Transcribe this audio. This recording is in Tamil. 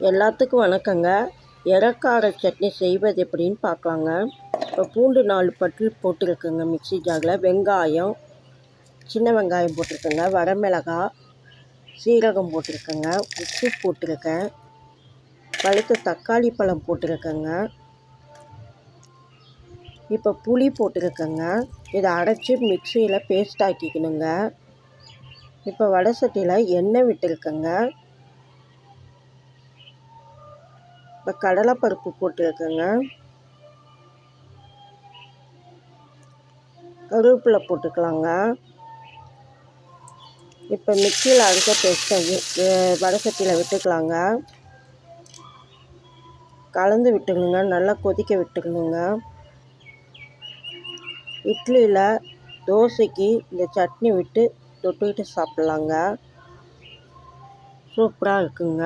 எல்லாத்துக்கும் வணக்கங்க. எறக்கார சட்னி செய்வது எப்படின்னு பார்க்கலாங்க. இப்போ பூண்டு 4 பல் போட்டிருக்குங்க மிக்ஸி ஜாரில். வெங்காயம், சின்ன வெங்காயம் போட்டிருக்கேங்க. வரமிளகாய், சீரகம் போட்டிருக்கேங்க. உப்பு போட்டிருக்கேன். பழுத்த தக்காளி பழம் போட்டிருக்கேங்க. இப்போ புளி போட்டிருக்கேங்க. இதை அரைச்சி மிக்சியில் பேஸ்ட் ஆக்கிக்கணுங்க. இப்போ வடை சட்டியில் எண்ணெய் விட்டுருக்கேங்க. இப்போ கடலைப்பருப்பு போட்டிருக்கேங்க. கருவேப்பிலை போட்டுக்கலாங்க. இப்போ மிக்சியில் அரைச்ச பேஸ்ட்டை வடை சட்டியில் விட்டுக்கலாங்க. கலந்து விட்டுக்கணுங்க. நல்லா கொதிக்க விட்டுக்கணுங்க. இட்லியில், தோசைக்கு இந்த சட்னி விட்டு தொட்டுக்கிட்டு சாப்பிட்லாங்க. சூப்பராக இருக்குங்க.